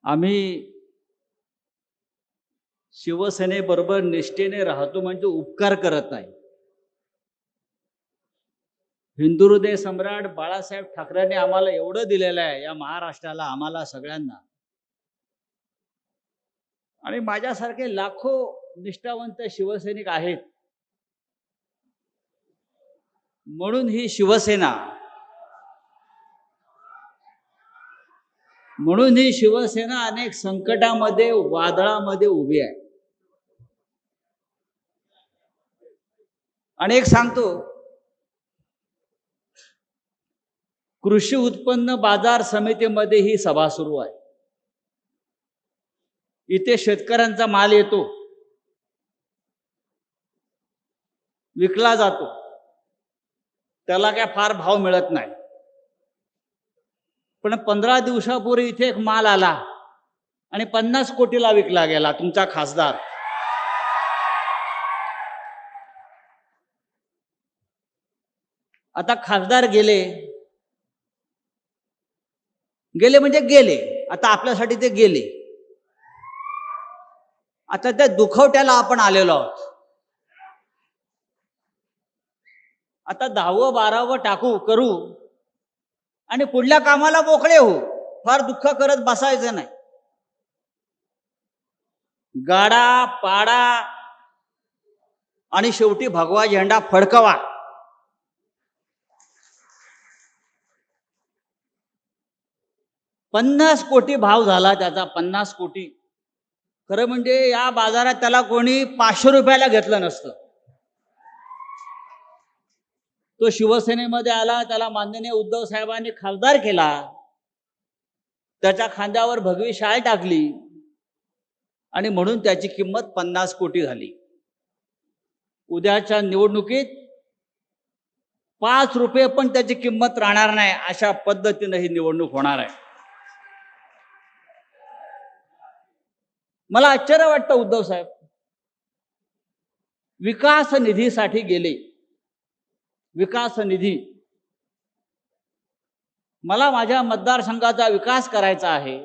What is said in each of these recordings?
आम्ही शिवसेनेबरोबर निष्ठेने राहतो म्हणजे उपकार करत नाही. हिंदू हृदय सम्राट बाळासाहेब ठाकरेंनी आम्हाला एवढं दिलेलं आहे या महाराष्ट्राला, आम्हाला सगळ्यांना. आणि माझ्यासारखे लाखो निष्ठावंत शिवसैनिक आहेत. म्हणून ही शिवसेना, अनेक संकटामध्ये, वादळामध्ये उभी आहे. आणि एक सांगतो, कृषी उत्पन्न बाजार समितीमध्ये ही सभा सुरू आहे. इथे शेतकऱ्यांचा माल येतो, विकला जातो, त्याला काय फार भाव मिळत नाही. पण 15 दिवसापूर्वी इथे एक माल आला आणि 50 कोटीला विकला गेला. तुमचा खासदार आता खासदार गेले म्हणजे गेले. आता आपल्यासाठी ते गेले. आता त्या दुखवट्याला आपण आलेलो आहोत. आता 10वं 12वं करू आणि पुढल्या कामाला मोकळे होऊ. फार दुःख करत बसायचं नाही. गाडा पाडा आणि शेवटी भगवा झेंडा फडकवा. $50 कोटी भाव झाला त्याचा. 50 कोटी. खरं म्हणजे या बाजारात त्याला कोणी 500 रुपयाला घेतलं नसतं. तो शिवसेनेमध्ये आला, त्याला माननीय उद्धव साहेबांनी खासदार केला, त्याच्या खांद्यावर भगवी शाल टाकली आणि म्हणून त्याची किंमत 50 कोटी झाली. उद्याच्या निवडणुकीत 5 रुपये पण त्याची किंमत राहणार नाही. अशा पद्धतीने ही निवडणूक होणार आहे. मला आश्चर्य वाटतं, उद्धव साहेब विकास निधीसाठी गेले. विकास निधी, मला माझ्या मतदारसंघाचा विकास करायचा आहे.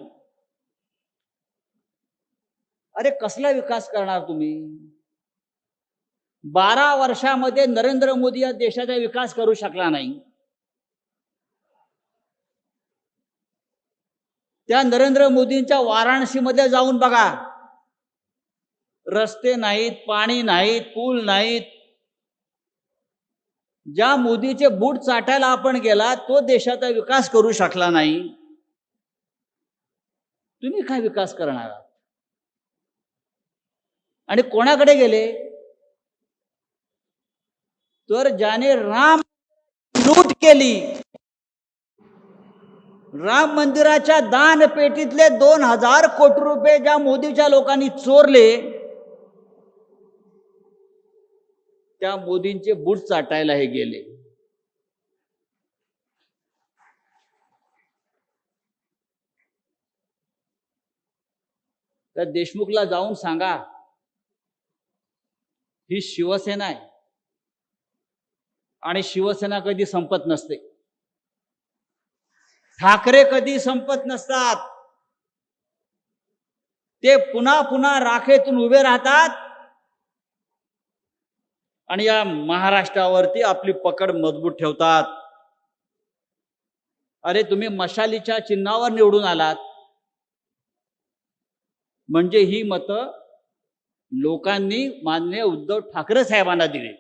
अरे कसला विकास करणार तुम्ही? 12 वर्षामध्ये नरेंद्र मोदी या देशाचा विकास करू शकला नाही. त्या नरेंद्र मोदींच्या वाराणसीमध्ये जाऊन बघा. रस्ते नाहीत, पाणी नाहीत, पूल नाहीत. ज्या मोदीचे बूट चाटायला आपण गेला, तो देशाचा विकास करू शकला नाही. तुम्ही काय विकास करणार? आणि कोणाकडे गेले? तर ज्याने राम लूट केली, राम मंदिराच्या दान पेटीतले 2000 कोटी रुपये ज्या मोदीच्या लोकांनी चोरले, त्या मोदींचे बूट चाटायला हे गेले. तर देशमुखला जाऊन सांगा, ही शिवसेना आहे आणि शिवसेना कधी संपत नसते. ठाकरे कधी संपत नसतात. ते पुन्हा पुन्हा राखेतून उभे राहतात आणि या महाराष्ट्रावरती आपली पकड मजबूत ठेवतात. अरे तुम्ही मशालीच्या चिन्हावर निवडून आलात म्हणजे ही मतं लोकांनी माननीय उद्धव ठाकरे साहेबांना दिली.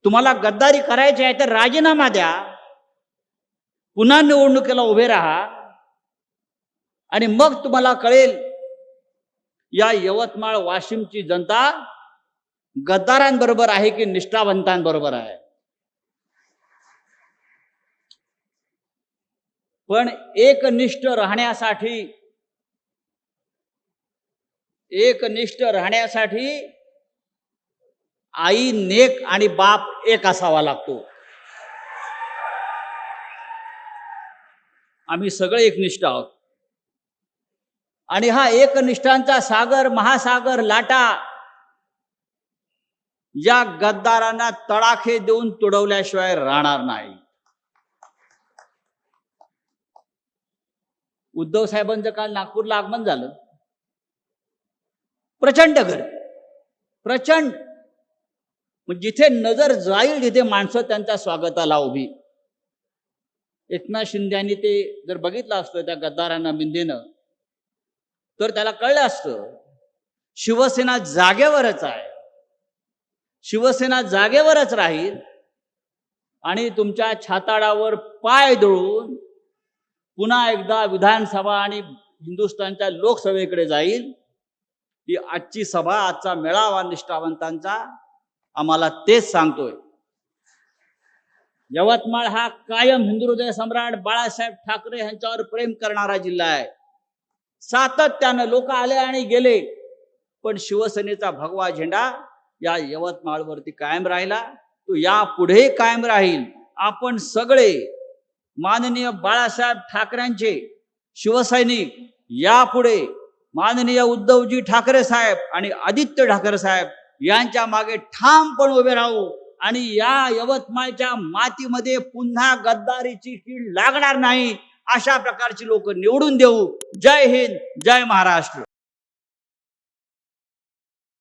तुम्हाला गद्दारी करायची आहे तर राजीनामा द्या, पुन्हा निवडणुकीला उभे राहा आणि मग तुम्हाला कळेल या यवतमाळ वाशिमची जनता गद्दारांबरोबर आहे की निष्ठावंतांबरोबर आहे. पण एकनिष्ठ राहण्यासाठी आई नेक आणि बाप एक असावा लागतो. आम्ही सगळे एकनिष्ठ आहोत आणि हा एकनिष्ठांचा सागर, महासागर लाटा या गद्दारांना तडाखे देऊन तुडवल्याशिवाय राहणार नाही. उद्धव साहेबांचं काल नागपूरला आगमन झालं. प्रचंड गर्दी, प्रचंड. मग जिथे नजर जाईल तिथे माणसं त्यांच्या स्वागताला उभी. एकनाथ शिंदे यांनी ते जर बघितलं असतं त्या गद्दारांना मिंदेनं, तर त्याला कळलं असतं शिवसेना जागेवरच आहे, शिवसेना जागेवरच राहील आणि तुमच्या छाताडावर पाय दळून पुन्हा एकदा विधानसभा आणि हिंदुस्थानच्या लोकसभेकडे जाईल. ही आजची सभा, आजचा मेळावा निष्ठावंतांचा आम्हाला तेच सांगतोय. यवतमाळ हा कायम हिंदुहृदय सम्राट बाळासाहेब ठाकरे यांच्यावर प्रेम करणारा जिल्हा आहे. सातत्यानं लोक आले आणि गेले, पण शिवसेनेचा भगवा झेंडा या यवतमाळवरती कायम राहिला. तो यापुढे कायम राहील. आपण सगळे माननीय बाळासाहेब ठाकरेंचे शिवसैनिक यापुढे माननीय उद्धवजी ठाकरे साहेब आणि आदित्य ठाकरे साहेब यांच्या मागे ठामपणे उभे राहू आणि या यवतमाळच्या मातीमध्ये पुन्हा गद्दारीची कीड लागणार नाही अशा प्रकारची लोक निवडून देऊ. जय हिंद, जय महाराष्ट्र.